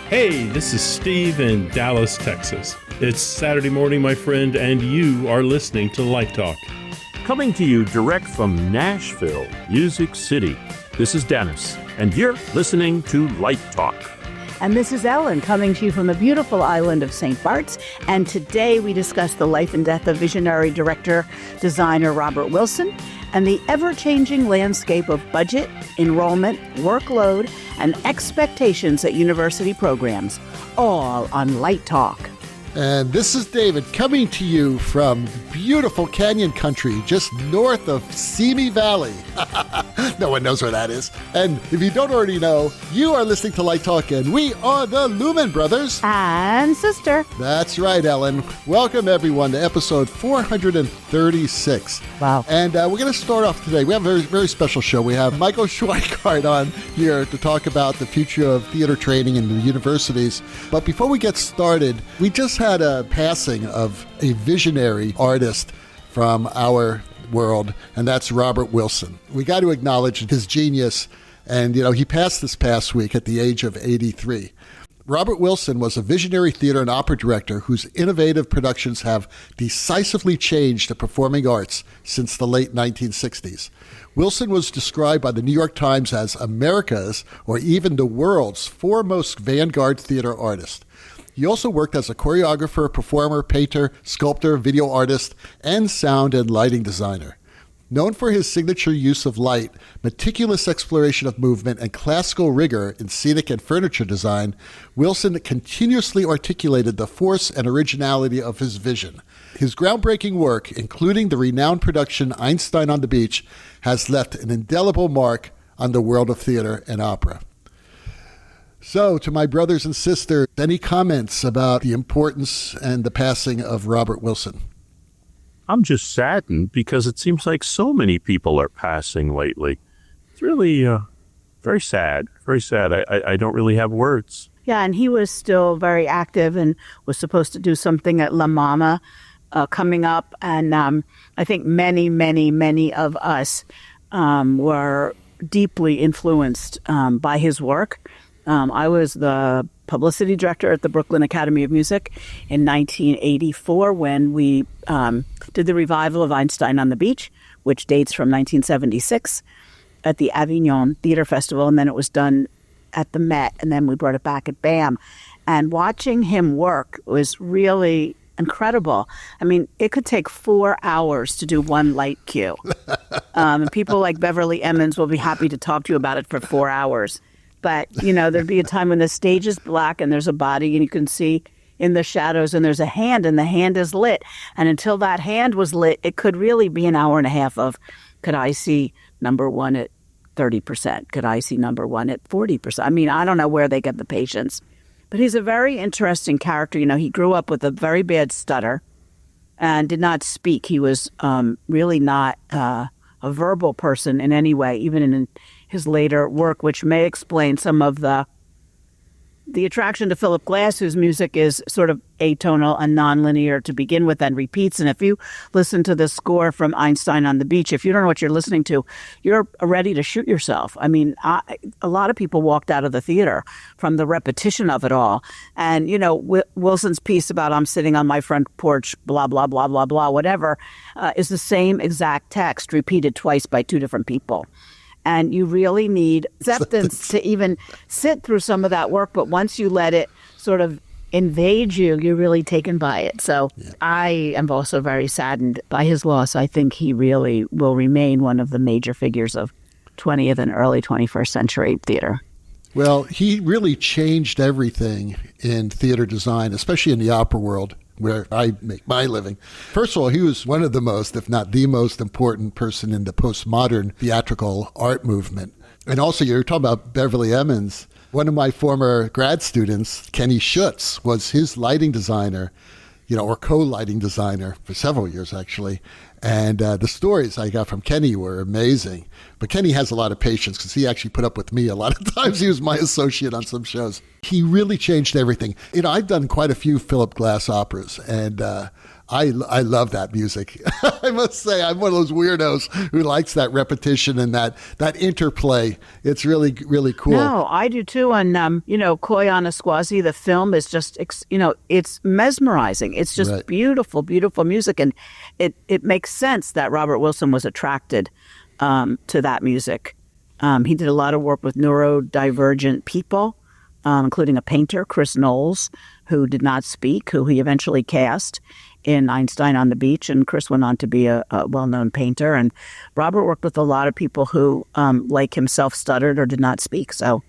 Hey, this is Steve in Dallas, Texas. It's Saturday morning, my friend, and you are listening to Light Talk. Coming to you direct from Nashville, Music City. This is Dennis, and you're listening to Light Talk. And this is Ellen, coming to you from the beautiful island of St. Bart's. And today we discuss the life and death of visionary director, designer Robert Wilson, and the ever-changing landscape of budget, enrollment, workload, and expectations at university programs, all on Light Talk. And this is David coming to you from beautiful Canyon Country, just north of Simi Valley. No one knows where that is. And if you don't already know, you are listening to Light Talk, and we are the Lumen Brothers And Sister. That's right, Ellen. Welcome, everyone, to episode 436. Wow. And we're going to start off today. We have a very, very special show. We have Michael Schweikardt on here to talk about the future of theater training in the universities. But before we get started, we just had a passing of a visionary artist from our world, and that's Robert Wilson. We got to acknowledge his genius, and he passed this past week at the age of 83. Robert Wilson was a visionary theater and opera director whose innovative productions have decisively changed the performing arts since the late 1960s. Wilson was described by the New York Times as America's, or even the world's, foremost vanguard theater artist. He also worked as a choreographer, performer, painter, sculptor, video artist, and sound and lighting designer. Known for his signature use of light, meticulous exploration of movement, and classical rigor in scenic and furniture design, Wilson continuously articulated the force and originality of his vision. His groundbreaking work, including the renowned production Einstein on the Beach, has left an indelible mark on the world of theater and opera. So, to my brothers and sisters, any comments about the importance and the passing of Robert Wilson? I'm just saddened because it seems like so many people are passing lately. It's really very sad, very sad. I don't really have words. Yeah, and he was still very active and was supposed to do something at La Mama coming up. And I think many of us were deeply influenced by his work. I was the publicity director at the Brooklyn Academy of Music in 1984 when we did the revival of Einstein on the Beach, which dates from 1976 at the Avignon Theater Festival, and then it was done at the Met, and then we brought it back at BAM. And watching him work was really incredible. I mean, it could take 4 hours to do one light cue. And people like Beverly Emmons will be happy to talk to you about it for 4 hours. But, there'd be a time when the stage is black and there's a body and you can see in the shadows and there's a hand and the hand is lit. And until that hand was lit, it could really be an hour and a half of, could I see number one at 30%? Could I see number one at 40%? I mean, I don't know where they get the patience. But he's a very interesting character. He grew up with a very bad stutter and did not speak. He was really not a verbal person in any way, even in his later work, which may explain some of the attraction to Philip Glass, whose music is sort of atonal and nonlinear to begin with and repeats. And if you listen to the score from Einstein on the Beach, if you don't know what you're listening to, you're ready to shoot yourself. I mean, a lot of people walked out of the theater from the repetition of it all. And, Wilson's piece about I'm sitting on my front porch, blah, blah, blah, blah, blah, whatever, is the same exact text repeated twice by two different people. And you really need acceptance to even sit through some of that work. But once you let it sort of invade you, you're really taken by it. So yeah. I am also very saddened by his loss. I think he really will remain one of the major figures of 20th and early 21st century theater. Well, he really changed everything in theater design, especially in the opera world, where I make my living. First of all, he was one of the most, if not the most important person in the postmodern theatrical art movement. And also, you're talking about Beverly Emmons. One of my former grad students, Kenny Schutz, was his lighting designer, or co-lighting designer for several years, actually. And the stories I got from Kenny were amazing. But Kenny has a lot of patience because he actually put up with me a lot of times. He was my associate on some shows. He really changed everything. I've done quite a few Philip Glass operas, and I love that music. I must say, I'm one of those weirdos who likes that repetition and that interplay. It's really, really cool. No, I do too. And, Koi Anasquazi, the film is just, it's mesmerizing. It's just Right. beautiful, beautiful music. And it makes sense that Robert Wilson was attracted to that music. He did a lot of work with neurodivergent people, including a painter, Chris Knowles, who did not speak, who he eventually cast in Einstein on the Beach. And Chris went on to be a well-known painter. And Robert worked with a lot of people who, like himself, stuttered or did not speak. So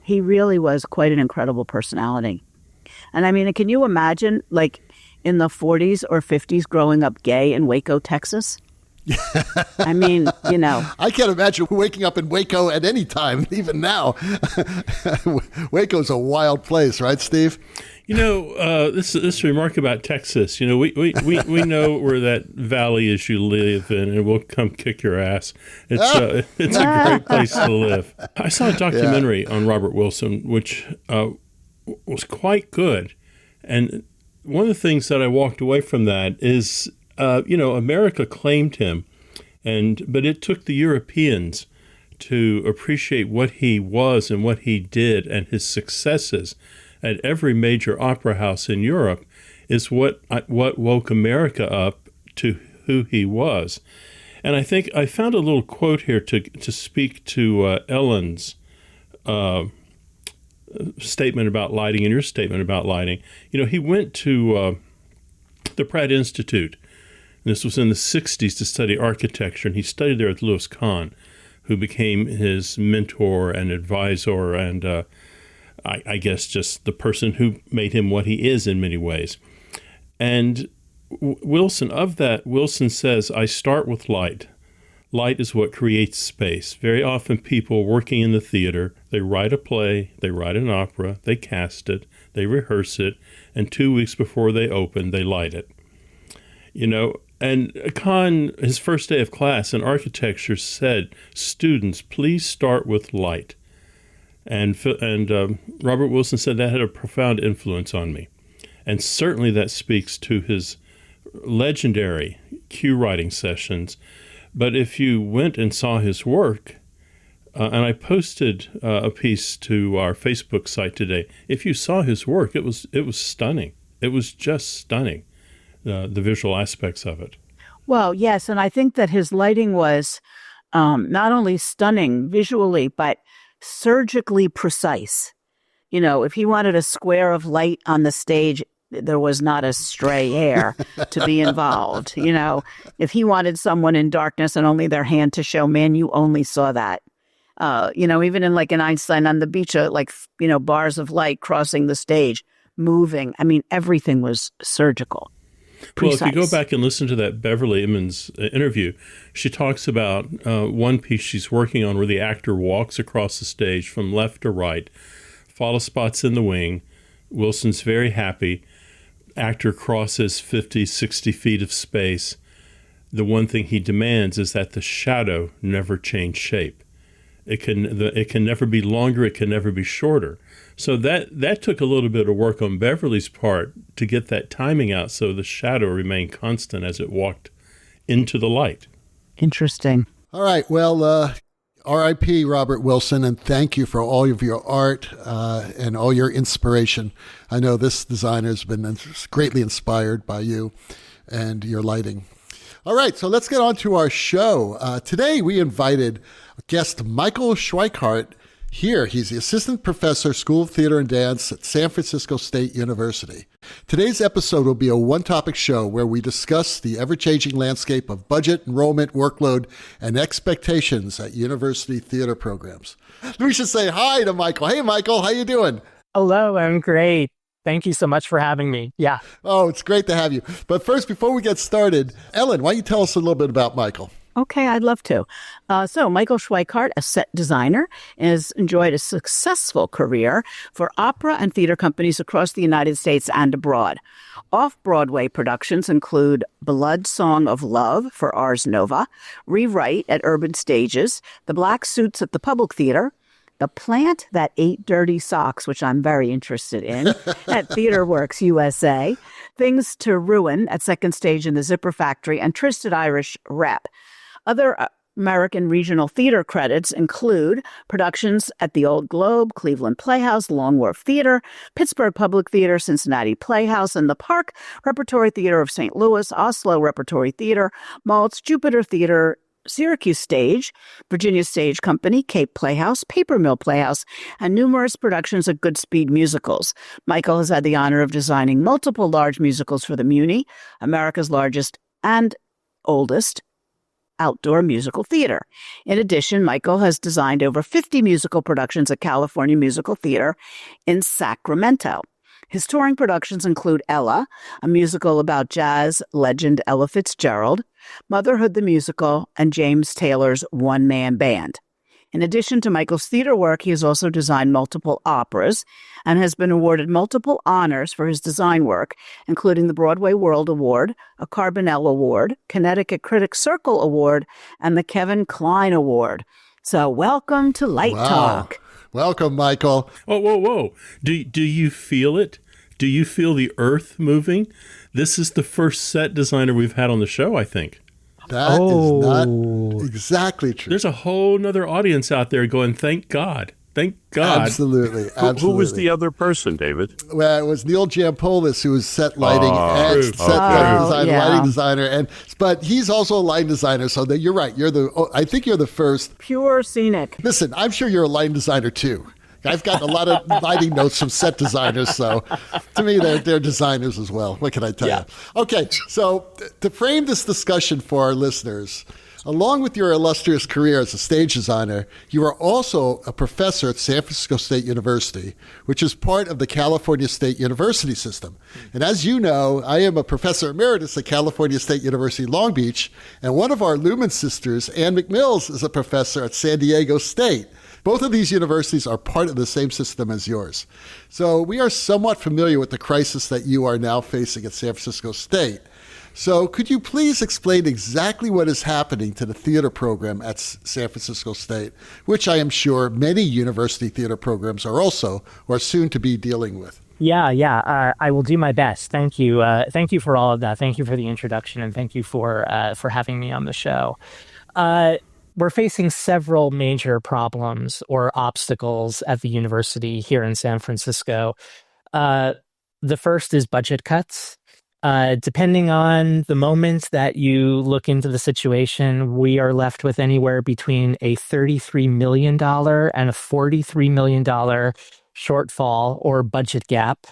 he really was quite an incredible personality. And I mean, can you imagine, like, in the 40s or 50s growing up gay in Waco, Texas? I mean, I can't imagine waking up in Waco at any time, even now. Waco's a wild place, right, Steve? This remark about Texas, we know where that valley is you live in, and we'll come kick your ass. It's a great place to live. I saw a documentary on Robert Wilson, which was quite good. And one of the things that I walked away from that is, America claimed him, but it took the Europeans to appreciate what he was and what he did, and his successes at every major opera house in Europe is what woke America up to who he was. And I think I found a little quote here to speak to Ellen's statement about lighting and your statement about lighting. He went to the Pratt Institute. This was in the 60s to study architecture, and he studied there with Louis Kahn, who became his mentor and advisor and I guess just the person who made him what he is in many ways. And Wilson says, I start with light. Light is what creates space. Very often people working in the theater, they write a play, they write an opera, they cast it, they rehearse it, and 2 weeks before they open, they light it. And Kahn, his first day of class in architecture, said, students, please start with light. And Robert Wilson said that had a profound influence on me. And certainly that speaks to his legendary cue writing sessions. But if you went and saw his work, and I posted a piece to our Facebook site today, if you saw his work, it was stunning. It was just stunning, the visual aspects of it. Well, yes, and I think that his lighting was not only stunning visually, but surgically precise. If he wanted a square of light on the stage, there was not a stray hair to be involved. If he wanted someone in darkness and only their hand to show, man, you only saw that. Even in like an Einstein on the Beach, bars of light crossing the stage, moving. I mean, everything was surgical. Precise. Well, if you go back and listen to that Beverly Emmons interview, she talks about one piece she's working on where the actor walks across the stage from left to right, follow spots in the wing. Wilson's very happy. Actor crosses 50, 60 feet of space. The one thing he demands is that the shadow never change shape. It can never be longer. It can never be shorter. So that took a little bit of work on Beverly's part to get that timing out so the shadow remained constant as it walked into the light. Interesting. All right. Well, R.I.P. Robert Wilson, and thank you for all of your art and all your inspiration. I know this designer has been greatly inspired by you and your lighting. All right, so let's get on to our show. Today we invited guest Michael Schweikardt here. He's the Assistant Professor, School of Theater and Dance at San Francisco State University. Today's episode will be a one-topic show where we discuss the ever-changing landscape of budget, enrollment, workload, and expectations at university theater programs. We should say hi to Michael. Hey, Michael, how you doing? Hello, I'm great. Thank you so much for having me. Yeah. Oh, it's great to have you. But first, before we get started, Ellen, why don't you tell us a little bit about Michael? Okay, I'd love to. So Michael Schweikardt, a set designer, has enjoyed a successful career for opera and theater companies across the United States and abroad. Off-Broadway productions include Blood Song of Love for Ars Nova, Rewrite at Urban Stages, The Black Suits at the Public Theater, The Plant That Ate Dirty Socks, which I'm very interested in, at TheaterWorks USA, Things to Ruin at Second Stage in the Zipper Factory, and Tristed Irish Rep. Other American regional theater credits include productions at the Old Globe, Cleveland Playhouse, Long Wharf Theater, Pittsburgh Public Theater, Cincinnati Playhouse, and the Park Repertory Theater of St. Louis, Oslo Repertory Theater, Maltz, Jupiter Theater, Syracuse Stage, Virginia Stage Company, Cape Playhouse, Paper Mill Playhouse, and numerous productions of Goodspeed musicals. Michael has had the honor of designing multiple large musicals for the Muni, America's largest and oldest outdoor musical theater. In addition, Michael has designed over 50 musical productions at California Musical Theater in Sacramento. His touring productions include Ella, a musical about jazz legend Ella Fitzgerald, Motherhood the Musical, and James Taylor's one-man band. In addition to Michael's theater work, he has also designed multiple operas and has been awarded multiple honors for his design work, including the Broadway World Award, a Carbonell Award, Connecticut Critics Circle Award, and the Kevin Kline Award. So welcome to Light Talk. Welcome, Michael. Oh, whoa. Do you feel it? Do you feel the earth moving? This is the first set designer we've had on the show, I think. That is not exactly true. There's a whole nother audience out there going, thank God. Thank God. Absolutely. Who was the other person, David? Well, it was Neil Jampolis, who was set lighting and set design, lighting designer. But he's also a lighting designer, so that you're right. I think you're the first. Pure scenic. Listen, I'm sure you're a lighting designer, too. I've gotten a lot of lighting notes from set designers, so to me, they're designers as well. What can I tell you? Okay, so to frame this discussion for our listeners, along with your illustrious career as a stage designer, you are also a professor at San Francisco State University, which is part of the California State University system. And as you know, I am a professor emeritus at California State University Long Beach, and one of our Lumen sisters, Ann McMills, is a professor at San Diego State. Both of these universities are part of the same system as yours. So we are somewhat familiar with the crisis that you are now facing at San Francisco State. So could you please explain exactly what is happening to the theater program at San Francisco State, which I am sure many university theater programs are also or soon to be dealing with? Yeah. I will do my best. Thank you. Thank you for all of that. Thank you for the introduction, and thank you for having me on the show. We're facing several major problems or obstacles at the university here in San Francisco. The first is budget cuts. Depending on the moment that you look into the situation, we are left with anywhere between a $33 million and a $43 million shortfall or budget gap,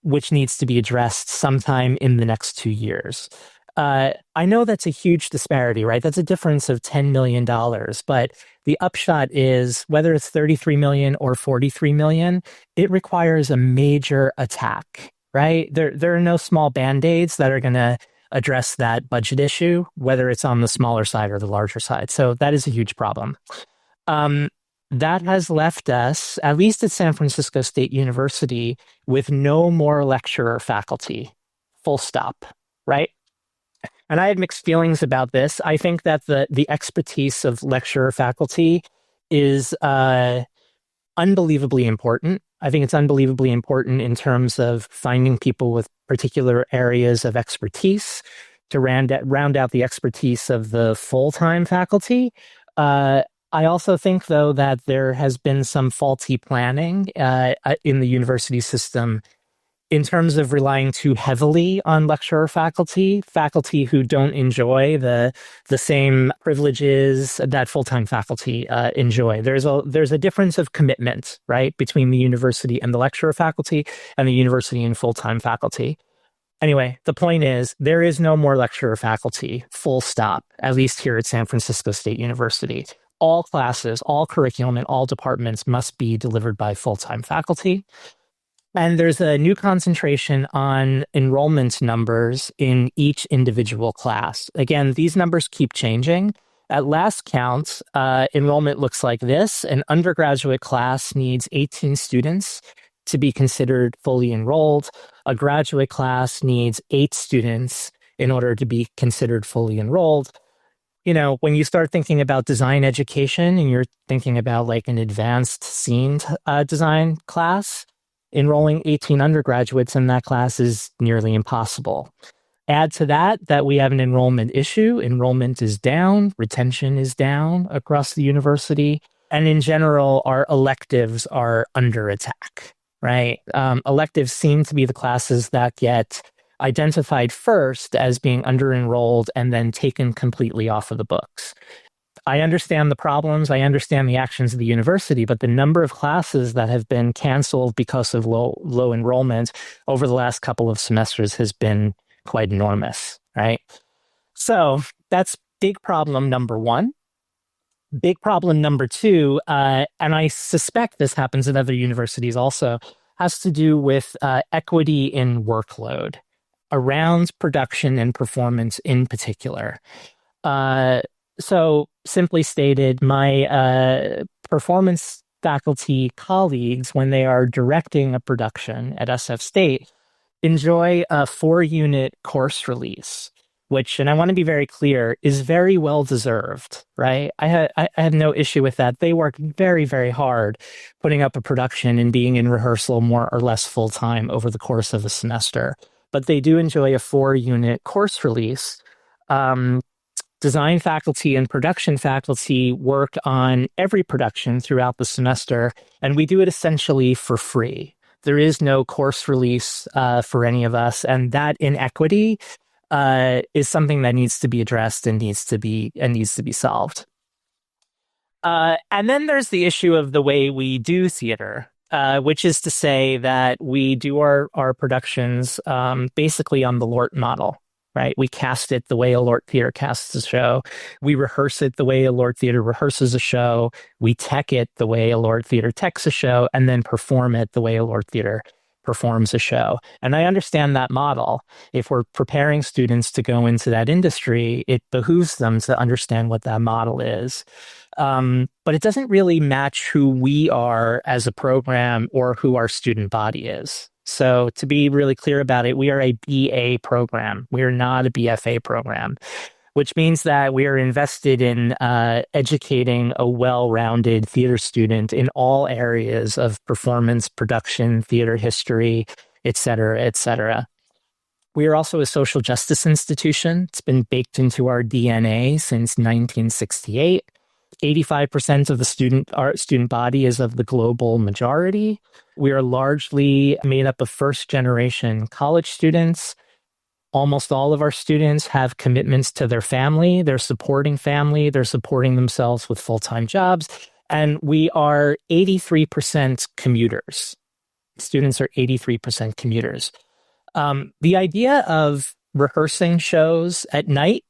which needs to be addressed sometime in the next 2 years. I know that's a huge disparity, right? That's a difference of $10 million. But the upshot is, whether it's $33 million or $43 million, it requires a major attack, right? There are no small Band-Aids that are going to address that budget issue, whether it's on the smaller side or the larger side. So that is a huge problem. That has left us, at least at San Francisco State University, with no more lecturer faculty, full stop, right? And I had mixed feelings about this. I think that the expertise of lecturer faculty is unbelievably important. I think it's unbelievably important in terms of finding people with particular areas of expertise to round out the expertise of the full-time faculty. I also think, though, that there has been some faulty planning in the university system in terms of relying too heavily on lecturer faculty who don't enjoy the same privileges that full-time faculty enjoy. There's a difference of commitment, right, between the university and the lecturer faculty and the university and full-time faculty. Anyway, the point is, there is no more lecturer faculty, full stop, at least here at San Francisco State University. All classes, all curriculum, and all departments must be delivered by full-time faculty. And there's a new concentration on enrollment numbers in each individual class. Again, these numbers keep changing. At last count, enrollment looks like this. An undergraduate class needs 18 students to be considered fully enrolled. A graduate class needs 8 students in order to be considered fully enrolled. when you start thinking about design education and you're thinking about like an advanced scene design class, enrolling 18 undergraduates in that class is nearly impossible. Add to that we have an enrollment issue. Enrollment is down, retention is down across the university. And in general, our electives are under attack, right? Electives seem to be the classes that get identified first as being under-enrolled and then taken completely off of the books. I understand the problems, I understand the actions of the university, but the number of classes that have been canceled because of low enrollment over the last couple of semesters has been quite enormous, right? So that's big problem number one. Big problem number two, and I suspect this happens in other universities also, has to do with equity in workload around production and performance in particular. So simply stated, my performance faculty colleagues, when they are directing a production at SF State, enjoy a 4-unit course release, which, and I want to be very clear, is very well deserved, right? I have no issue with that. They work very, very hard putting up a production and being in rehearsal more or less full time over the course of a semester. But they do enjoy a 4-unit course release. Design faculty and production faculty work on every production throughout the semester, and we do it essentially for free. There is no course release for any of us, and that inequity is something that needs to be addressed and needs to be solved. And then there's the issue of the way we do theater, which is to say that we do our productions basically on the LORT model. Right? We cast it the way a LORT theater casts a show. We rehearse it the way a LORT theater rehearses a show. We tech it the way a LORT theater techs a show, and then perform it the way a LORT theater performs a show. And I understand that model. If we're preparing students to go into that industry, it behooves them to understand what that model is. But it doesn't really match who we are as a program or who our student body is. So to be really clear about it, we are a BA program. We are not a BFA program, which means that we are invested in educating a well-rounded theater student in all areas of performance, production, theater history, et cetera, et cetera. We are also a social justice institution. It's been baked into our DNA since 1968. 85% of the student body is of the global majority. We are largely made up of first-generation college students. Almost all of our students have commitments to their family. They're supporting family. They're supporting themselves with full-time jobs. And we are 83% commuters. Students are 83% commuters. The idea of rehearsing shows at night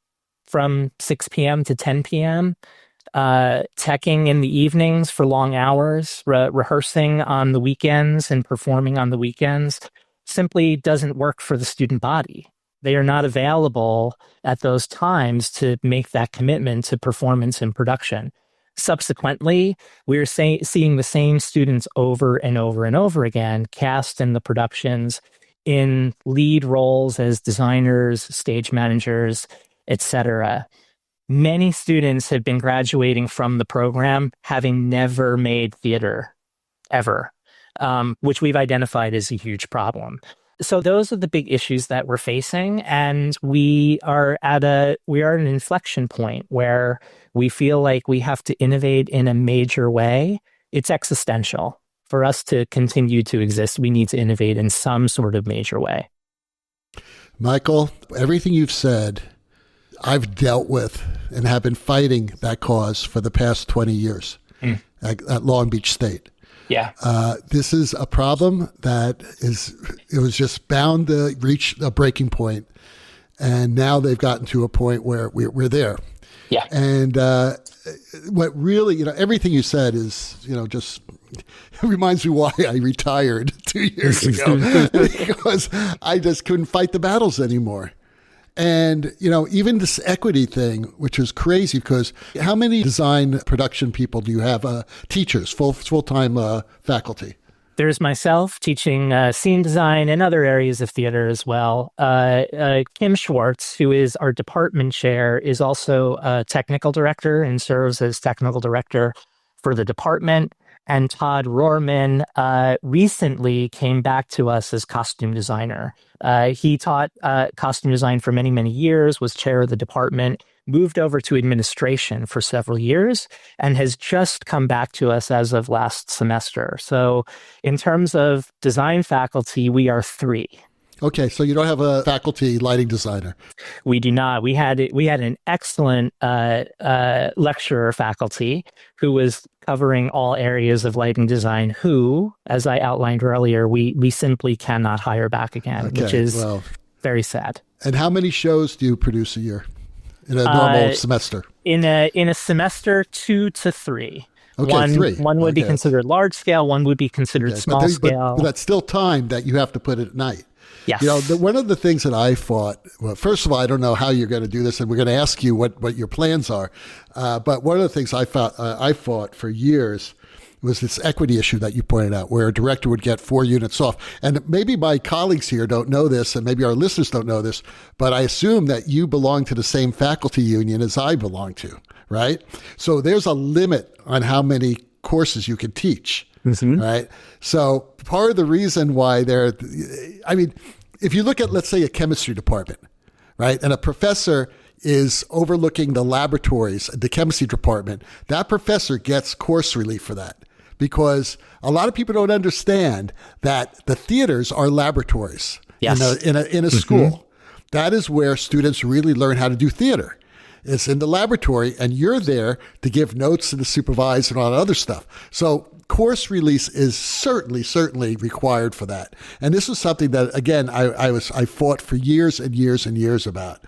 from 6 p.m. to 10 p.m., teching in the evenings for long hours, rehearsing on the weekends and performing on the weekends simply doesn't work for the student body. They are not available at those times to make that commitment to performance and production. Subsequently, we're seeing the same students over and over and over again cast in the productions in lead roles as designers, stage managers, etc. Many students have been graduating from the program having never made theater, ever, which we've identified as a huge problem. So those are the big issues that we're facing, and we are at an inflection point where we feel like we have to innovate in a major way. It's existential. For us to continue to exist, we need to innovate in some sort of major way. Michael, everything you've said, I've dealt with and have been fighting that cause for the past 20 years at Long Beach State. Yeah. This is a problem that it was just bound to reach a breaking point. And now they've gotten to a point where we're there. Yeah. And what really, everything you said is, just reminds me why I retired 2 years ago, because I just couldn't fight the battles anymore. And, even this equity thing, which is crazy, because how many design production people do you have? Teachers, full-time faculty? There's myself teaching scene design and other areas of theater as well. Kim Schwartz, who is our department chair, is also a technical director and serves as technical director for the department. And Todd Rohrman recently came back to us as costume designer. He taught costume design for many, many years, was chair of the department, moved over to administration for several years, and has just come back to us as of last semester. So in terms of design faculty, we are 3. Okay, so you don't have a faculty lighting designer. We do not. We had an excellent lecturer faculty who was covering all areas of lighting design, who, as I outlined earlier, we simply cannot hire back again, which is very sad. And how many shows do you produce a year in a normal semester? In a semester, 2 to 3. Okay, 3. One would be considered large scale. One would be considered small scale. But that's still time that you have to put at night. Yes. You know, one of the things that I thought, well, first of all, I don't know how you're going to do this, and we're going to ask you what your plans are. But one of the things I fought for years was this equity issue that you pointed out, where a director would get 4 units off. And maybe my colleagues here don't know this, and maybe our listeners don't know this, but I assume that you belong to the same faculty union as I belong to, right? So there's a limit on how many courses you can teach. Mm-hmm. Right. So part of the reason why if you look at, let's say, a chemistry department, right, and a professor is overlooking the laboratories, the chemistry department, that professor gets course relief for that, because a lot of people don't understand that the theaters are laboratories. Yes. in a school. That is where students really learn how to do theater. It's in the laboratory, and you're there to give notes to the supervisor and all that other stuff. So course release is certainly required for that. And this is something that, again, I fought for years and years and years about.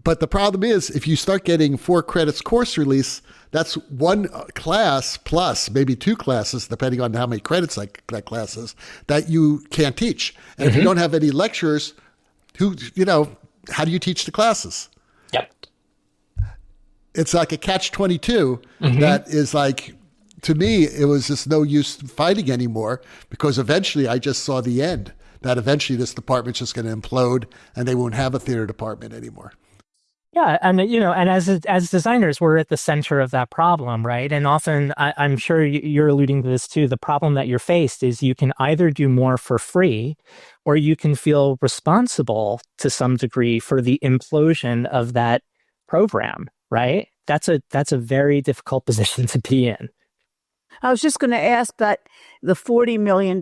But the problem is, if you start getting 4 credits course release, that's 1 class plus maybe 2 classes, depending on how many credits that class is, that you can't teach. And if you don't have any lecturers, how do you teach the classes? Yep. It's like a catch-22 that is like, to me, it was just no use fighting anymore, because eventually I just saw the end, that eventually this department's just going to implode and they won't have a theater department anymore. Yeah. And, and as designers, we're at the center of that problem, right? And often, I'm sure you're alluding to this too, the problem that you're faced is you can either do more for free, or you can feel responsible to some degree for the implosion of that program, right? That's a very difficult position to be in. I was just going to ask that the $40 million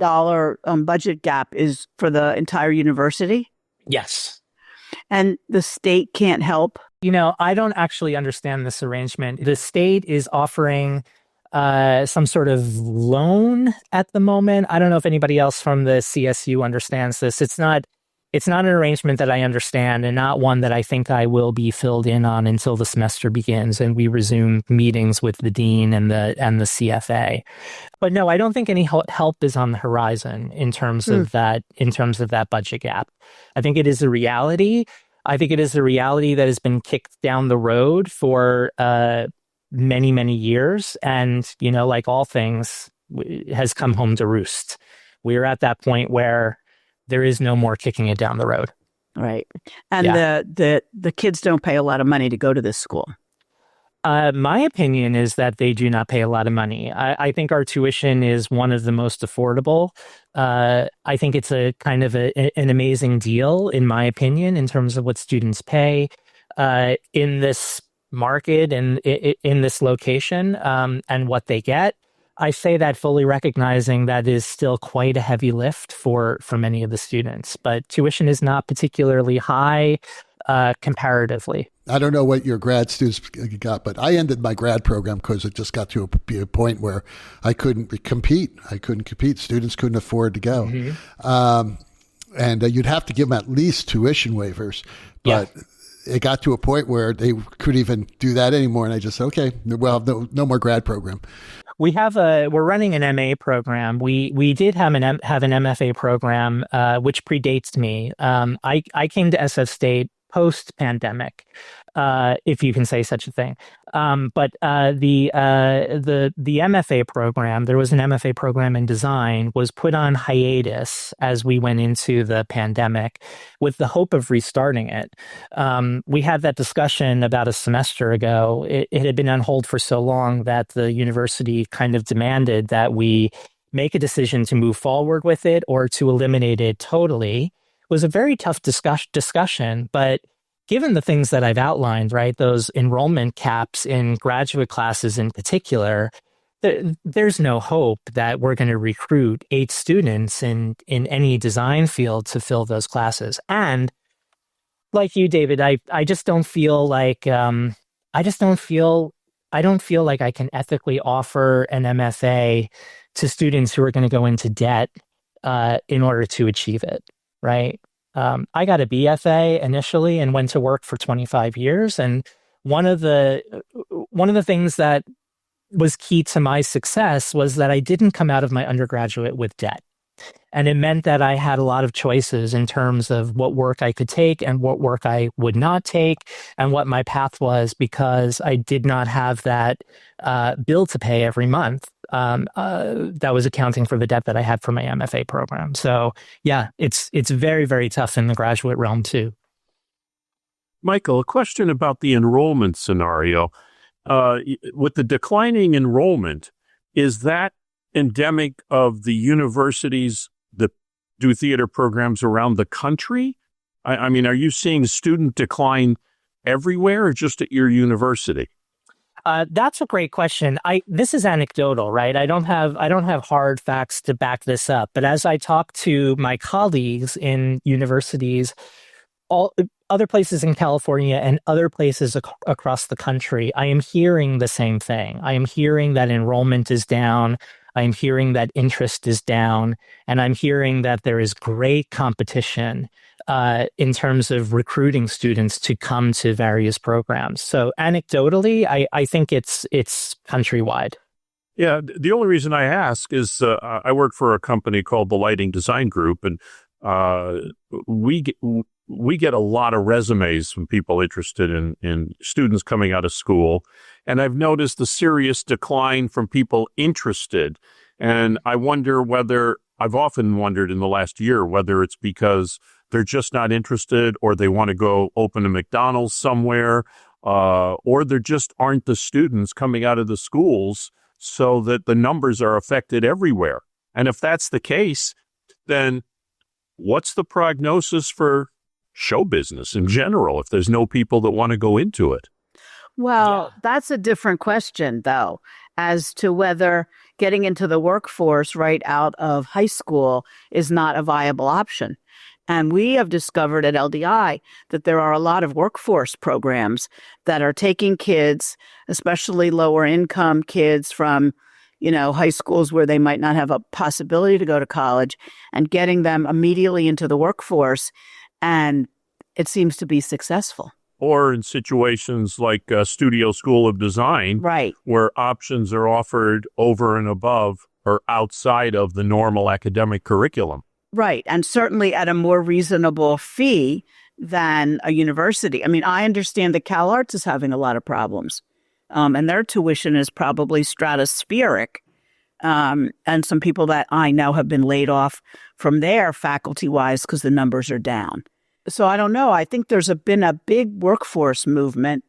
budget gap is for the entire university? Yes. And the state can't help? I don't actually understand this arrangement. The state is offering some sort of loan at the moment. I don't know if anybody else from the CSU understands this. It's not an arrangement that I understand, and not one that I think I will be filled in on until the semester begins and we resume meetings with the dean and the CFA. But no, I don't think any help is on the horizon in terms of that budget gap. I think it is a reality. I think it is a reality that has been kicked down the road for many, many years, and like all things, has come home to roost. We're at that point where there is no more kicking it down the road. Right. And the kids don't pay a lot of money to go to this school. My opinion is that they do not pay a lot of money. I think our tuition is one of the most affordable. I think it's a kind of an amazing deal, in my opinion, in terms of what students pay in this market and in this location, and what they get. I say that fully recognizing that is still quite a heavy lift for many of the students, but tuition is not particularly high comparatively. I don't know what your grad students got, but I ended my grad program because it just got to be a point where I couldn't compete. Students couldn't afford to go. And you'd have to give them at least tuition waivers, but it got to a point where they couldn't even do that anymore. And I just said, okay, well, no more grad program. We're running an MA program. We did have an MFA program, which predates me. I came to SF State post-pandemic, if you can say such a thing. But the MFA program, there was an MFA program in design, was put on hiatus as we went into the pandemic with the hope of restarting it. We had that discussion about a semester ago. It had been on hold for so long that the university kind of demanded that we make a decision to move forward with it or to eliminate it totally. It was a very tough discussion, but given the things that I've outlined, right, those enrollment caps in graduate classes in particular, there's no hope that we're going to recruit 8 students in any design field to fill those classes. And like you, David, I just don't feel like I don't feel like I can ethically offer an MFA to students who are going to go into debt in order to achieve it, right? I got a BFA initially and went to work for 25 years. And one of the things that was key to my success was that I didn't come out of my undergraduate with debt. And it meant that I had a lot of choices in terms of what work I could take and what work I would not take and what my path was, because I did not have that bill to pay every month that was accounting for the debt that I had for my MFA program. So yeah, it's very, very tough in the graduate realm too. Michael, a question about the enrollment scenario. With the declining enrollment, is that endemic of the universities that do theater programs around the country? I mean, are you seeing student decline everywhere or just at your university? That's a great question. This is anecdotal, right? I don't have hard facts to back this up. But as I talk to my colleagues in universities, all other places in California and other places across the country, I am hearing the same thing. I am hearing that enrollment is down. I'm hearing that interest is down, and I'm hearing that there is great competition in terms of recruiting students to come to various programs. So anecdotally, I think it's countrywide. Yeah, the only reason I ask is I work for a company called the Lighting Design Group, and we get a lot of resumes from people interested in students coming out of school. And I've noticed a serious decline from people interested. And I've often wondered in the last year whether it's because they're just not interested, or they want to go open a McDonald's somewhere, or there just aren't the students coming out of the schools, so that the numbers are affected everywhere. And if that's the case, then what's the prognosis for show business in general if there's no people that want to go into it? Well, that's a different question, though, as to whether getting into the workforce right out of high school is not a viable option. And we have discovered at LDI that there are a lot of workforce programs that are taking kids, especially lower income kids from, high schools where they might not have a possibility to go to college, and getting them immediately into the workforce. And it seems to be successful. Or in situations like Studio School of Design, right, where options are offered over and above or outside of the normal academic curriculum. Right. And certainly at a more reasonable fee than a university. I mean, I understand that CalArts is having a lot of problems, and their tuition is probably stratospheric. And some people that I know have been laid off from there faculty-wise because the numbers are down. So I don't know. I think there's been a big workforce movement.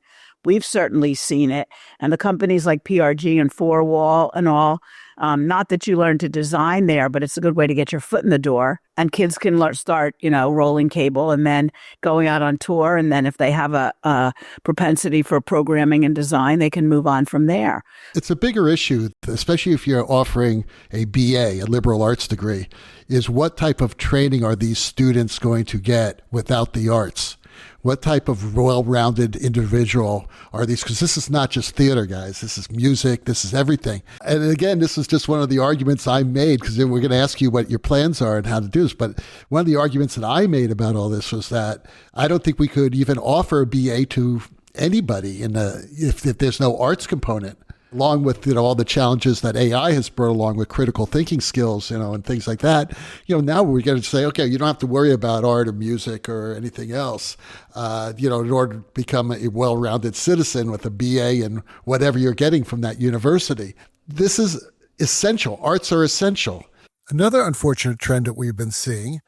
We've certainly seen it. And the companies like PRG and Four Wall and all, not that you learn to design there, but it's a good way to get your foot in the door. And kids can start, rolling cable and then going out on tour. And then if they have a propensity for programming and design, they can move on from there. It's a bigger issue, especially if you're offering a BA, a liberal arts degree, is what type of training are these students going to get without the arts? What type of well-rounded individual are these? Because this is not just theater, guys. This is music. This is everything. And again, this is just one of the arguments I made, because we're going to ask you what your plans are and how to do this. But one of the arguments that I made about all this was that I don't think we could even offer a BA to anybody if there's no arts component. along with, all the challenges that AI has brought along with critical thinking skills, and things like that, now we're going to say, okay, you don't have to worry about art or music or anything else, in order to become a well-rounded citizen with a BA and whatever you're getting from that university. This is essential. Arts are essential. Another unfortunate trend that we've been seeing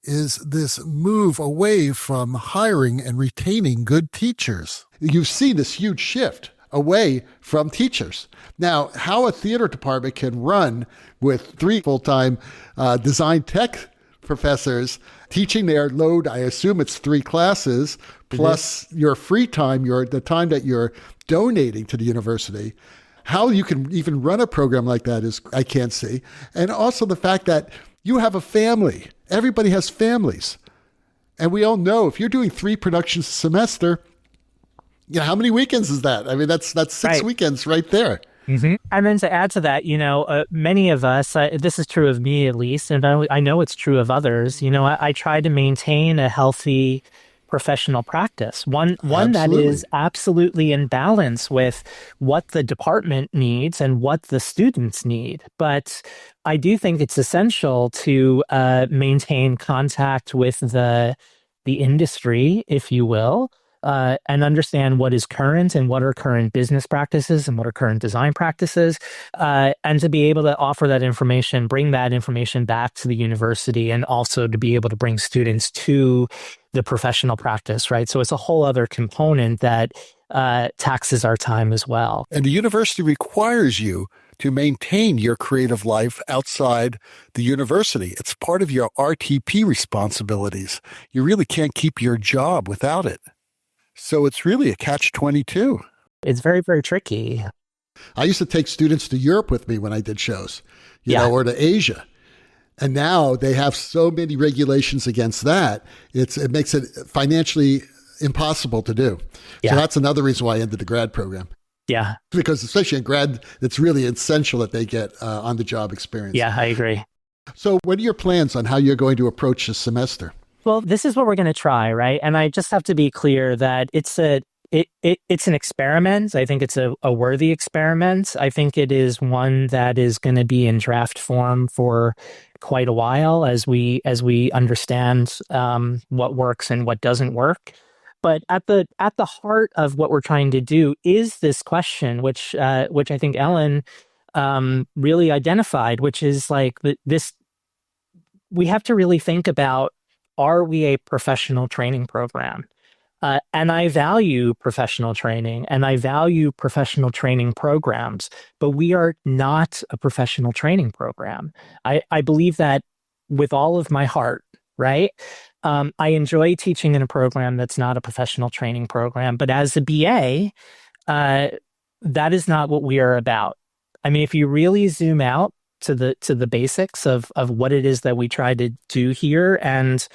is this move away from hiring and retaining good teachers. You've seen this huge shift away from teachers. Now, how a theater department can run with 3 full-time design tech professors teaching their load, I assume it's 3 classes, plus your free time, the time that you're donating to the university. How you can even run a program like that is, I can't see. And also the fact that you have a family. Everybody has families. And we all know if you're doing 3 productions a semester, how many weekends is that? I mean, that's 6 weekends right there. Mm-hmm. And then to add to that, many of us, this is true of me at least, and I know it's true of others, I try to maintain a healthy professional practice, one that is absolutely in balance with what the department needs and what the students need. But I do think it's essential to maintain contact with the industry, if you will, and understand what is current and what are current business practices and what are current design practices, and to be able to offer that information, bring that information back to the university, and also to be able to bring students to the professional practice, right? So it's a whole other component that taxes our time as well. And the university requires you to maintain your creative life outside the university. It's part of your RTP responsibilities. You really can't keep your job without it. So it's really a catch-22. It's very, very tricky. I used to take students to Europe with me when I did shows, or to Asia. And now they have so many regulations against that, it makes it financially impossible to do. Yeah. So that's another reason why I ended the grad program. Yeah. Because especially in grad, it's really essential that they get on-the-job experience. Yeah, I agree. So what are your plans on how you're going to approach this semester? Well, this is what we're going to try, right? And I just have to be clear that it's an experiment. I think it's a worthy experiment. I think it is one that is going to be in draft form for quite a while as we understand what works and what doesn't work. But at the heart of what we're trying to do is this question, which I think Ellen really identified, which is like this. We have to really think about: are we a professional training program? And I value professional training and I value professional training programs, but we are not a professional training program. I believe that with all of my heart, right? I enjoy teaching in a program that's not a professional training program, but as a BA, that is not what we are about. I mean, if you really zoom out to the basics of what it is that we try to do here and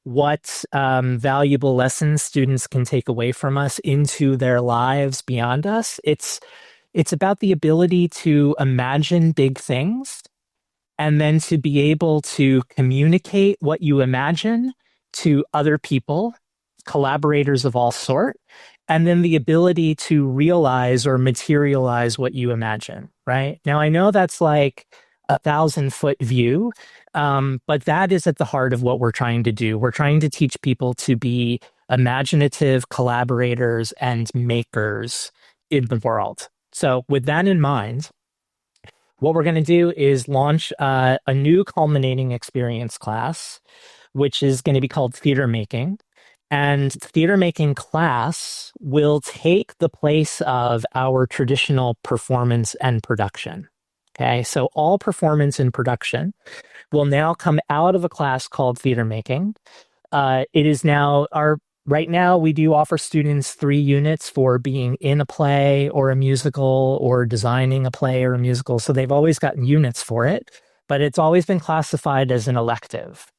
what valuable lessons students can take away from us into their lives beyond us, it's about the ability to imagine big things and then to be able to communicate what you imagine to other people, collaborators of all sort, and then the ability to realize or materialize what you imagine, right? Now, I know that's like 1,000-foot view, but that is at the heart of what we're trying to do. We're trying to teach people to be imaginative collaborators and makers in the world. So with that in mind, what we're going to do is launch a new culminating experience class, which is going to be called Theater Making. And Theater Making class will take the place of our traditional performance and production. Okay, so all performance and production will now come out of a class called Theater Making. It is now right now we do offer students 3 units for being in a play or a musical or designing a play or a musical. So they've always gotten units for it, but it's always been classified as an elective,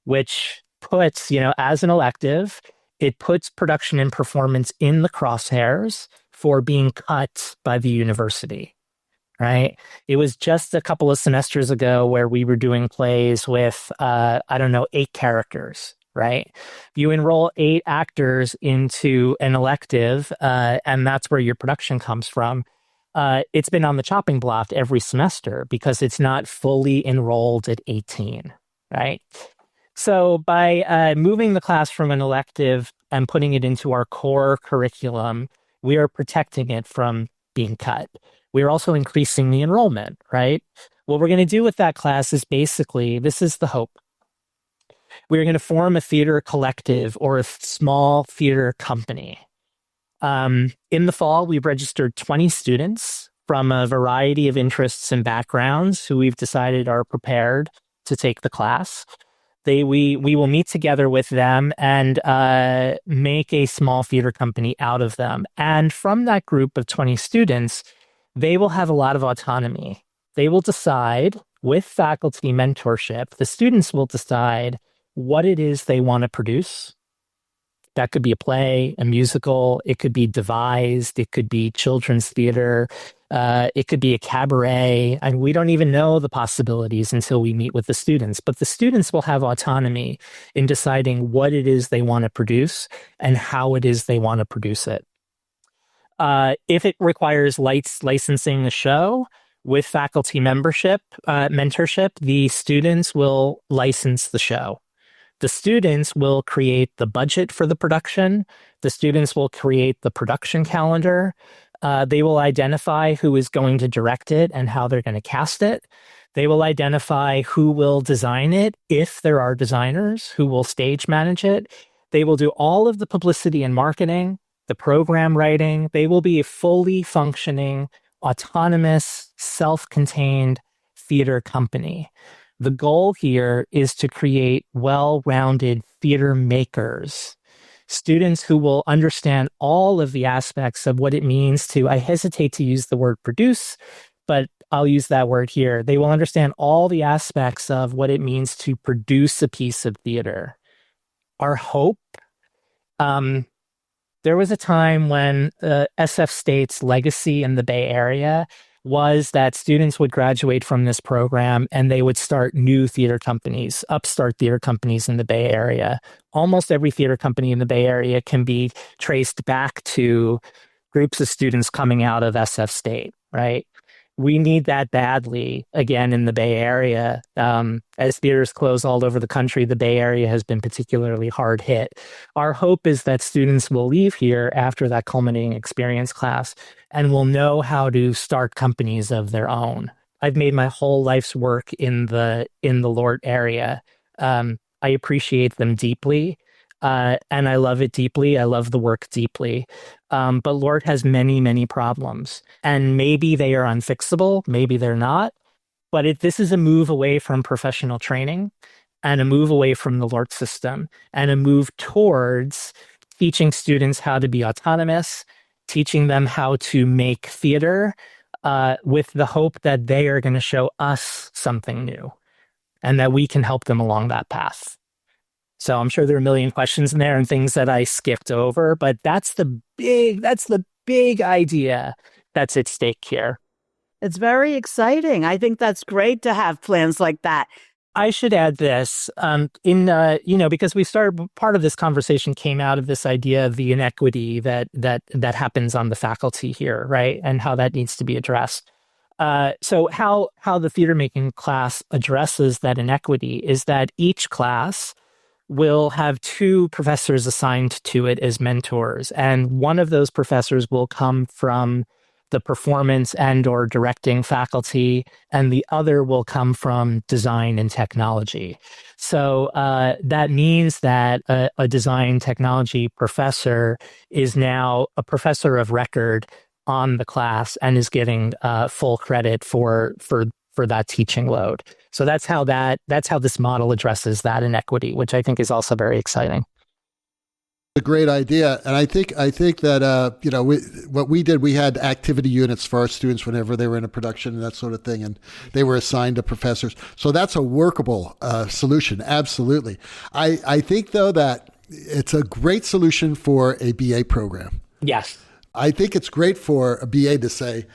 which puts, as an elective, it puts production and performance in the crosshairs for being cut by the university. Right. It was just a couple of semesters ago where we were doing plays with, 8 characters. Right. You enroll 8 actors into an elective, and that's where your production comes from. it's been on the chopping block every semester because it's not fully enrolled at 18, right? So by moving the class from an elective and putting it into our core curriculum, we are protecting it from being cut. We're also increasing the enrollment, right? What we're going to do with that class is basically, this is the hope. We're going to form a theater collective or a small theater company. In the fall, we've registered 20 students from a variety of interests and backgrounds who we've decided are prepared to take the class. We will meet together with them and make a small theater company out of them. And from that group of 20 students, they will have a lot of autonomy. They will decide, with faculty mentorship, the students will decide what it is they want to produce. That could be a play, a musical, it could be devised, it could be children's theater, it could be a cabaret, and we don't even know the possibilities until we meet with the students. But the students will have autonomy in deciding what it is they want to produce and how it is they want to produce it. If it requires licensing the show with faculty mentorship, the students will license the show. The students will create the budget for the production. The students will create the production calendar. They will identify who is going to direct it and how they're going to cast it. They will identify who will design it, if there are designers, who will stage manage it. They will do all of the publicity and marketing, the program writing. They will be a fully functioning, autonomous, self-contained theater company. The goal here is to create well-rounded theater makers, students who will understand all of the aspects of what it means to, I hesitate to use the word produce, but I'll use that word here. They will understand all the aspects of what it means to produce a piece of theater. Our hope, there was a time when SF State's legacy in the Bay Area was that students would graduate from this program and they would start new theater companies, upstart theater companies in the Bay Area. Almost every theater company in the Bay Area can be traced back to groups of students coming out of SF State, right? We need that badly, again, in the Bay Area. As theaters close all over the country, the Bay Area has been particularly hard hit. Our hope is that students will leave here after that culminating experience class and will know how to start companies of their own. I've made my whole life's work in the LORT area. I appreciate them deeply, and I love it deeply. I love the work deeply. But LORT has many, many problems, and maybe they are unfixable, maybe they're not. But this is a move away from professional training and a move away from the LORT system and a move towards teaching students how to be autonomous, teaching them how to make theater with the hope that they are going to show us something new and that we can help them along that path. So I'm sure there are a million questions in there and things that I skipped over, but that's the big idea that's at stake here. It's very exciting. I think that's great to have plans like that. I should add this, because we started, part of this conversation came out of this idea of the inequity that happens on the faculty here, right? And how that needs to be addressed. So how the theater making class addresses that inequity is that each class will have two professors assigned to it as mentors. And one of those professors will come from the performance and or directing faculty, and the other will come from design and technology. So that means that a design technology professor is now a professor of record on the class and is getting full credit for that teaching load. So that's how this model addresses that inequity, which I think is also very exciting. A great idea, and I think that what we did, we had activity units for our students whenever they were in a production and that sort of thing, and they were assigned to professors. So that's a workable solution, absolutely. I think though that it's a great solution for a BA program. Yes, I think it's great for a BA to say,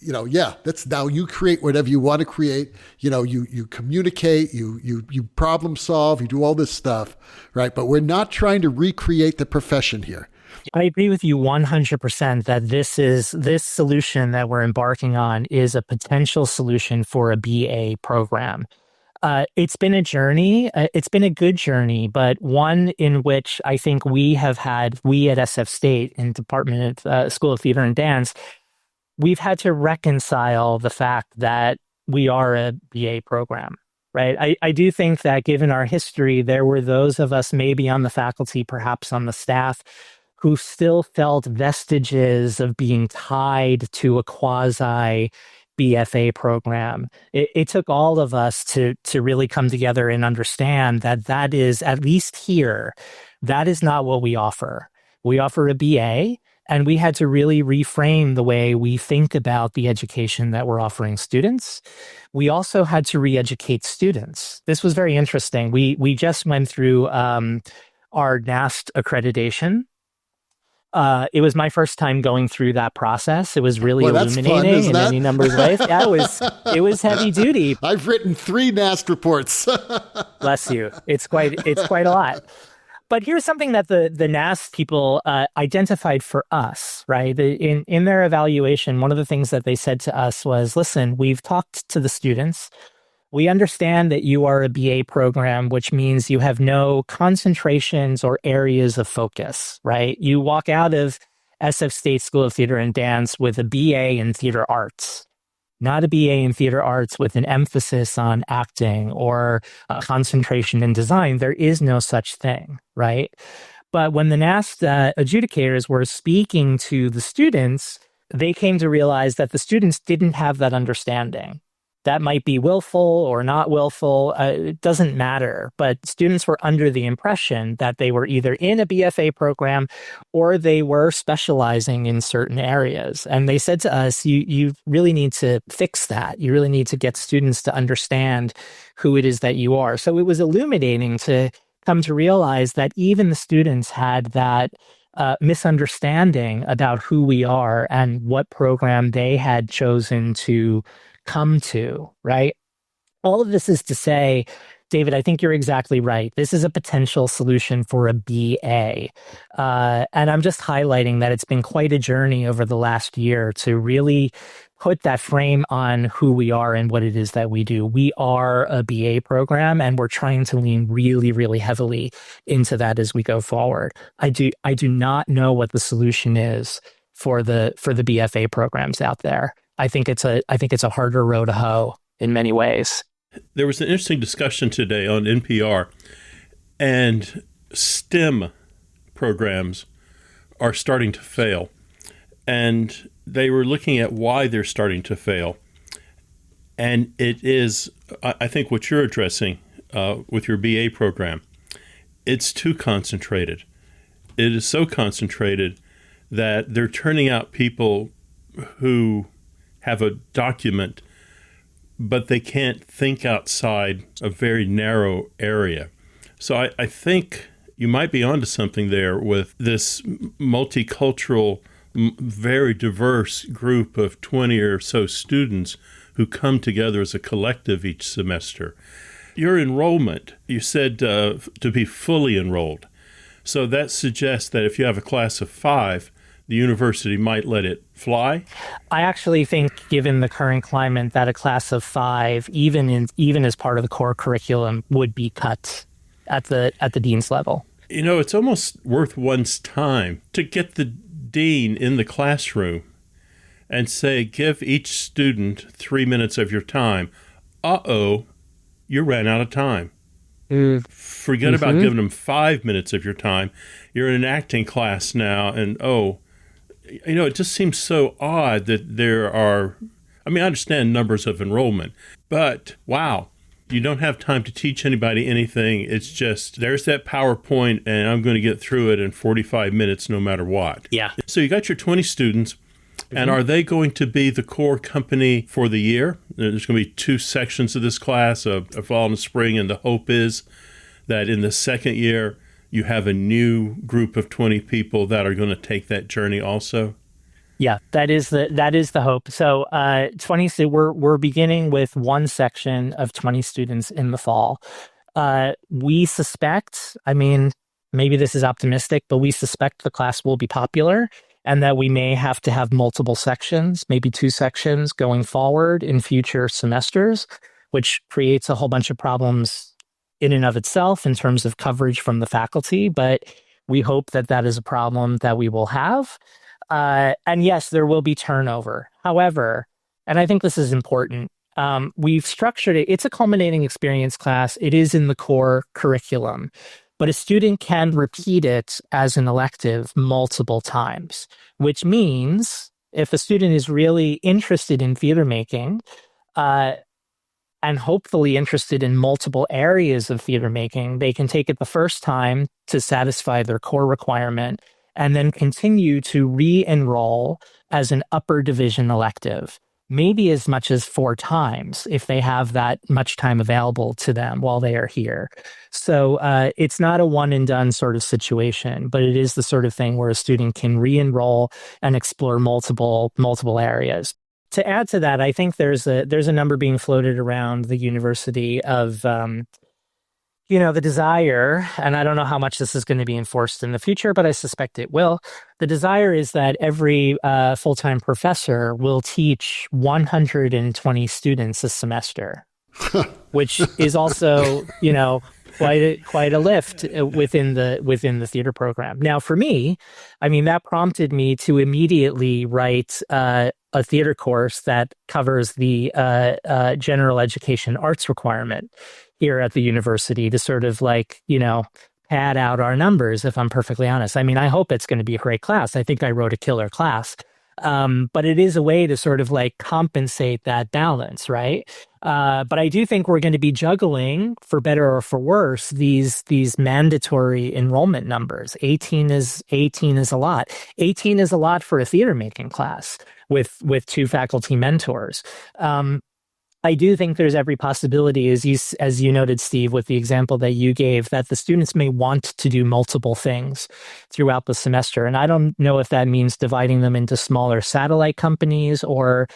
that's now you create whatever you want to create. You communicate, you problem solve, you do all this stuff, right? But we're not trying to recreate the profession here. I agree with you 100% that this solution that we're embarking on is a potential solution for a BA program. It's been a journey. It's been a good journey, but one in which I think we at SF State in Department of School of Theater and Dance, we've had to reconcile the fact that we are a BA program, right? I do think that given our history, there were those of us maybe on the faculty, perhaps on the staff, who still felt vestiges of being tied to a quasi BFA program. It took all of us to really come together and understand that is, at least here, that is not what we offer. We offer a BA, and we had to really reframe the way we think about the education that we're offering students. We also had to re-educate students. This was very interesting. We just went through our NAST accreditation. It was my first time going through that process. It was really illuminating in any number of ways. Yeah, it was heavy duty. I've written 3 NAST reports. Bless you. It's quite a lot. But here's something that the NAST people identified for us, right? In their evaluation, one of the things that they said to us was, listen, we've talked to the students. We understand that you are a BA program, which means you have no concentrations or areas of focus, right? You walk out of SF State School of Theater and Dance with a BA in theater arts, not a BA in theater arts with an emphasis on acting or concentration in design. There is no such thing, right? But when the NAST adjudicators were speaking to the students, they came to realize that the students didn't have that understanding. That might be willful or not willful. It doesn't matter. But students were under the impression that they were either in a BFA program or they were specializing in certain areas. And they said to us, you really need to fix that. You really need to get students to understand who it is that you are. So it was illuminating to come to realize that even the students had that misunderstanding about who we are and what program they had chosen to come to, right? All of this is to say, David, I think you're exactly right. This is a potential solution for a BA. And I'm just highlighting that it's been quite a journey over the last year to really put that frame on who we are and what it is that we do. We are a BA program, and we're trying to lean really, really heavily into that as we go forward. I do not know what the solution is for the BFA programs out there. I think it's a harder row to hoe in many ways. There was an interesting discussion today on NPR, and STEM programs are starting to fail. And they were looking at why they're starting to fail. And it is, I think, what you're addressing with your BA program. It's too concentrated. It is so concentrated that they're turning out people who have a document, but they can't think outside a very narrow area. So I think you might be onto something there with this multicultural, very diverse group of 20 or so students who come together as a collective each semester. Your enrollment, you said to be fully enrolled. So that suggests that if you have a class of 5, the university might let it fly? I actually think, given the current climate, that a class of 5, even as part of the core curriculum, would be cut at the dean's level. You know, it's almost worth one's time to get the dean in the classroom and say, give each student 3 minutes of your time. You ran out of time. Forget about giving them 5 minutes of your time. You're in an acting class now, and it just seems so odd that there are, I understand numbers of enrollment, but wow, you don't have time to teach anybody anything. It's just, there's that PowerPoint, and I'm going to get through it in 45 minutes no matter what. Yeah. So you got your 20 students, and are they going to be the core company for the year? There's going to be 2 sections of this class, a fall and a spring, and the hope is that in the second year, you have a new group of 20 people that are going to take that journey also? Yeah, that is the hope. So 20. So we're beginning with one section of 20 students in the fall. We suspect. maybe this is optimistic, but we suspect the class will be popular and that we may have to have multiple sections, maybe 2 sections going forward in future semesters, which creates a whole bunch of problems in and of itself in terms of coverage from the faculty. But we hope that that is a problem that we will have. And yes, there will be turnover. However, and I think this is important, we've structured it. It's a culminating experience class. It is in the core curriculum, but a student can repeat it as an elective multiple times, which means if a student is really interested in theater making, and hopefully interested in multiple areas of theater making, they can take it the first time to satisfy their core requirement and then continue to re-enroll as an upper division elective, maybe as much as 4 times if they have that much time available to them while they are here. So it's not a one and done sort of situation, but it is the sort of thing where a student can re-enroll and explore multiple areas. To add to that, I think there's a number being floated around the university of, the desire, and I don't know how much this is going to be enforced in the future, but I suspect it will. The desire is that every full-time professor will teach 120 students a semester, which is also, quite a lift within the theater program. Now, for me, I mean, that prompted me to immediately write a theater course that covers the general education arts requirement here at the university to sort of pad out our numbers, if I'm perfectly honest. I mean, I hope it's going to be a great class. I think I wrote a killer class. But it is a way to sort of compensate that balance, right? But I do think we're going to be juggling, for better or for worse, these mandatory enrollment numbers. 18 is a lot. 18 is a lot for a theater making class with 2 faculty mentors. I do think there's every possibility, as you noted, Steve, with the example that you gave, that the students may want to do multiple things throughout the semester. And I don't know if that means dividing them into smaller satellite companies or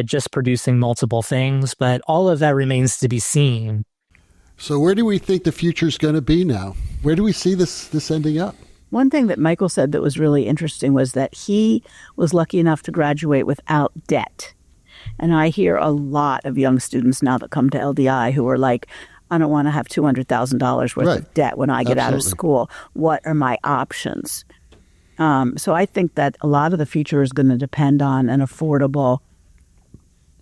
just producing multiple things, but all of that remains to be seen. So where do we think the future is going to be now? Where do we see this ending up? One thing that Michael said that was really interesting was that he was lucky enough to graduate without debt. And I hear a lot of young students now that come to LDI who are like, I don't want to have $200,000 worth of debt when I get out of school. What are my options? So I think that a lot of the future is going to depend on an affordable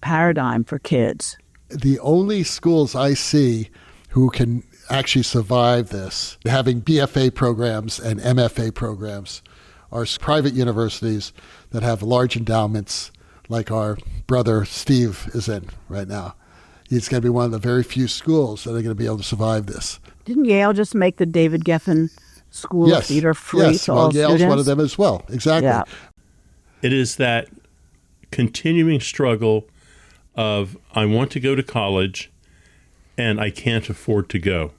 paradigm for kids. The only schools I see who can actually survive this, having BFA programs and MFA programs, are private universities that have large endowments, like our brother Steve is in right now. He's going to be one of the very few schools that are going to be able to survive this. Didn't Yale just make the David Geffen School of Theater free to all Yale's students? one of them as well. Exactly. Yeah. It is that continuing struggle of, I want to go to college and I can't afford to go.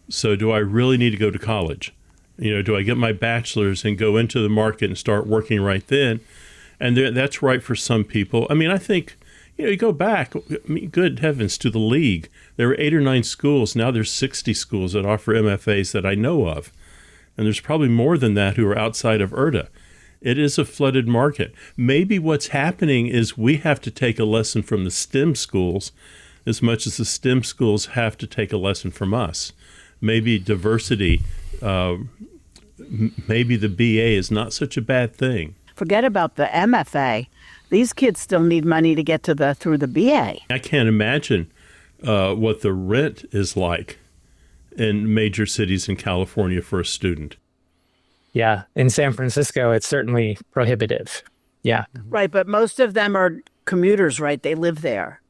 So do I really need to go to college? Do I get my bachelor's and go into the market and start working right then? And that's right for some people. I mean, I think, you go back, good heavens, to the league. There were 8 or 9 schools. Now there's 60 schools that offer MFAs that I know of. And there's probably more than that who are outside of IRTA. It is a flooded market. Maybe what's happening is we have to take a lesson from the STEM schools as much as the STEM schools have to take a lesson from us. Maybe diversity, maybe the BA is not such a bad thing. Forget about the MFA. These kids still need money to get through the BA. I can't imagine what the rent is like in major cities in California for a student. Yeah, in San Francisco, it's certainly prohibitive. Yeah. Right, but most of them are commuters, right? They live there.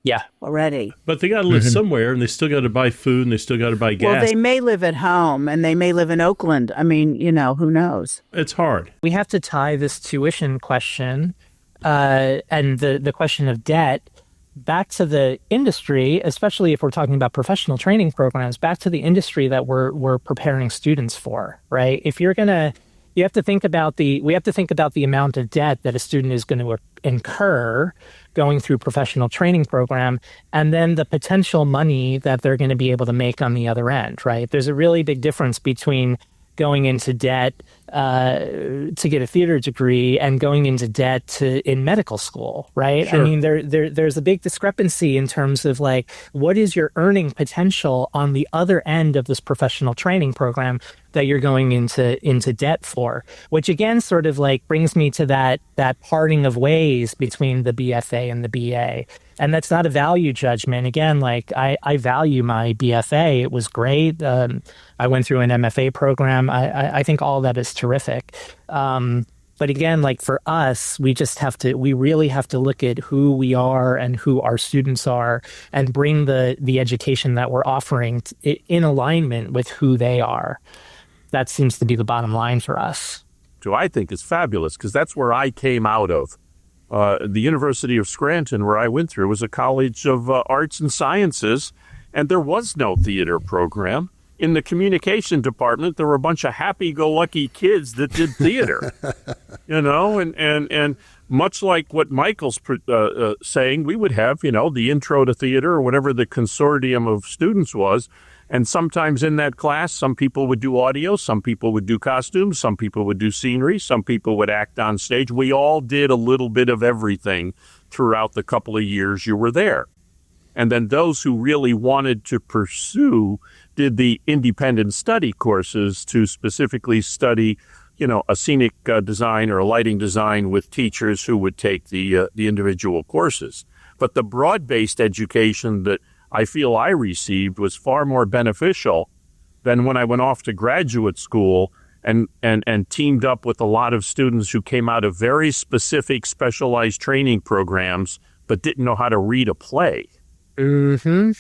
Yeah. Already. But they got to live somewhere, and they still got to buy food, and they still got to buy gas. Well, they may live at home, and they may live in Oakland. I mean, who knows? It's hard. We have to tie this tuition question and the question of debt back to the industry, especially if we're talking about professional training programs, back to the industry that we're preparing students for, right? If you're gonna we have to think about the amount of debt that a student is going to incur going through professional training program, and then the potential money that they're going to be able to make on the other end, right? There's a really big difference between going into debt to get a theater degree and going into debt in medical school, right? Sure. I mean, there's a big discrepancy in terms of like, what is your earning potential on the other end of this professional training program that you're going into debt for, which again sort of like brings me to that parting of ways between the BFA and the BA. And that's not a value judgment. Again, like I value my BFA. It was great. I went through an MFA program. I think all that is terrific. But again, like for us, we really have to look at who we are and who our students are and bring the education that we're offering in alignment with who they are. That seems to be the bottom line for us. So I think is fabulous, because that's where I came out of. The University of Scranton, where I went through, was a college of arts and sciences, and there was no theater program. In the communication department, there were a bunch of happy-go-lucky kids that did theater, and much like what Michael's saying, we would have, the intro to theater or whatever the consortium of students was. And sometimes in that class, some people would do audio, some people would do costumes, some people would do scenery, some people would act on stage. We all did a little bit of everything throughout the couple of years you were there. And then those who really wanted to pursue did the independent study courses to specifically study, a scenic design or a lighting design with teachers who would take the individual courses. But the broad-based education that I feel I received was far more beneficial than when I went off to graduate school and teamed up with a lot of students who came out of very specific specialized training programs but didn't know how to read a play. Mm-hmm.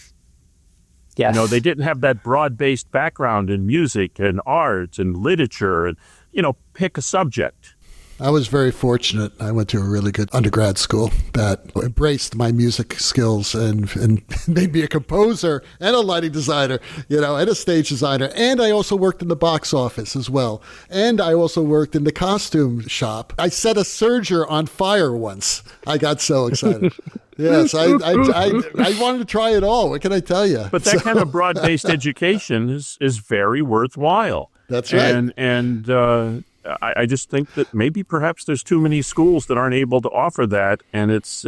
Yes. They didn't have that broad-based background in music and arts and literature and, pick a subject. I was very fortunate. I went to a really good undergrad school that embraced my music skills and made me a composer and a lighting designer, and a stage designer. And I also worked in the box office as well. And I also worked in the costume shop. I set a serger on fire once. I got so excited. Yes, I wanted to try it all. What can I tell you? But that kind of broad-based education is very worthwhile. That's right. And I just think that maybe perhaps there's too many schools that aren't able to offer that, and it's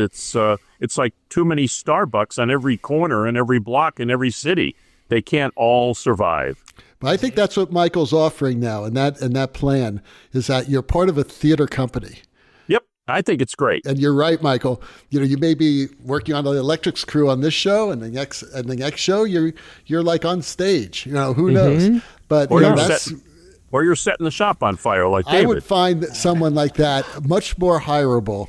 like too many Starbucks on every corner and every block in every city. They can't all survive. But I think that's what Michael's offering now, and that plan is that you're part of a theater company. Yep, I think it's great. And you're right, Michael. You may be working on the electrics crew on this show, and the next show you're like on stage. Who knows? But or you're setting the shop on fire like David. I would find someone like that much more hireable,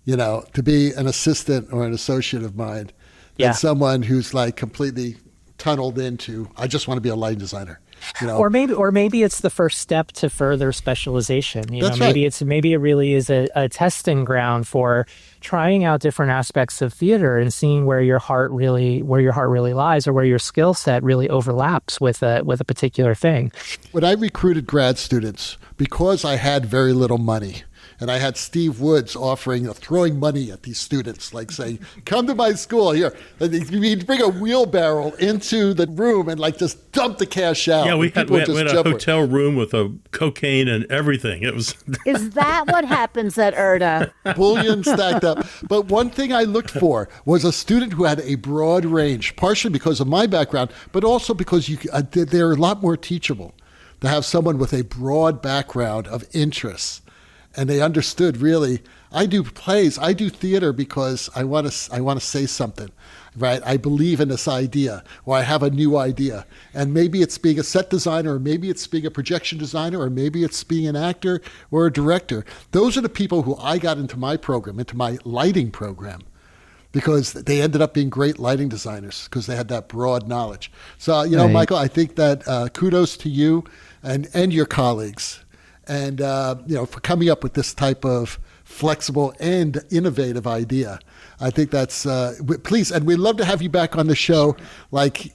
to be an assistant or an associate of mine than someone who's like completely tunneled into, I just want to be a lighting designer. Or maybe it's the first step to further specialization. That's maybe right. Maybe it really is a testing ground for trying out different aspects of theater and seeing where your heart really lies, or where your skill set really overlaps with a particular thing. When I recruited grad students, because I had very little money, and I had Steve Woods throwing money at these students, like saying, come to my school here. And he'd bring a wheelbarrow into the room and just dump the cash out. Yeah, we had a hotel room with a cocaine and everything. It was. Is that what happens at URTA? Bullion stacked up. But one thing I looked for was a student who had a broad range, partially because of my background, but also because they're a lot more teachable to have someone with a broad background of interests. And they understood, really, I do plays, I do theater because I want to say something, right? I believe in this idea, or I have a new idea. And maybe it's being a set designer, or maybe it's being a projection designer, or maybe it's being an actor or a director. Those are the people who I got into my program, into my lighting program, because they ended up being great lighting designers because they had that broad knowledge. So, Right. Michael, I think that kudos to you and your colleagues. And, for coming up with this type of flexible and innovative idea. I think that's, please, and we'd love to have you back on the show, at the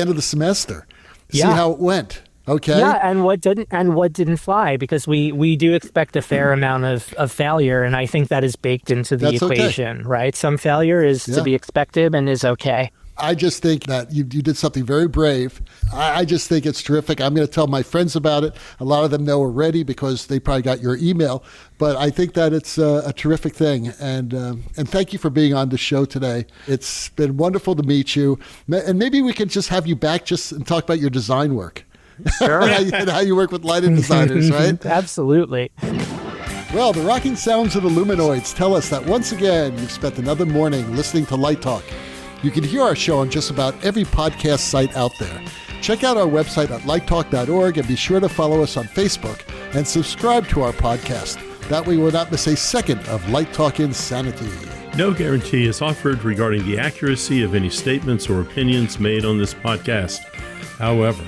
end of the semester, to see how it went. Okay. Yeah, and what didn't fly, because we do expect a fair amount of failure, and I think that is baked into the That's okay. equation, right? Some failure is to be expected and is okay. I just think that you did something very brave. I just think it's terrific. I'm going to tell my friends about it. A lot of them know already because they probably got your email. But I think that it's a terrific thing. And thank you for being on the show today. It's been wonderful to meet you. And maybe we can just have you back just and talk about your design work. Sure. and how you work with lighting designers, right? Absolutely. Well, the rocking sounds of the Luminoids tell us that once again, you've spent another morning listening to Light Talk. You can hear our show on just about every podcast site out there. Check out our website at lighttalk.org and be sure to follow us on Facebook and subscribe to our podcast. That way you will not miss a second of Light Talk insanity. No guarantee is offered regarding the accuracy of any statements or opinions made on this podcast. However,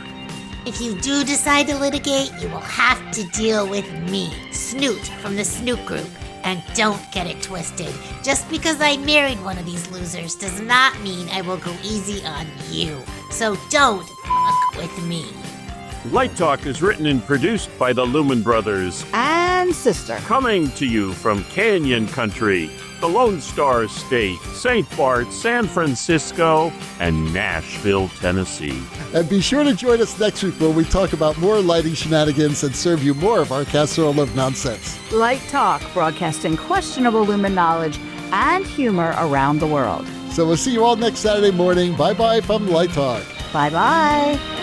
if you do decide to litigate, you will have to deal with me, Snoot from the Snoot Group. And don't get it twisted. Just because I married one of these losers does not mean I will go easy on you. So don't fuck with me. Light Talk is written and produced by the Lumen Brothers And Sister. Coming to you from Canyon Country, the Lone Star State, St. Bart, San Francisco, and Nashville, Tennessee. And be sure to join us next week when we talk about more lighting shenanigans and serve you more of our casserole of nonsense. Light Talk, broadcasting questionable lumen knowledge and humor around the world. So we'll see you all next Saturday morning. Bye-bye from Light Talk. Bye-bye.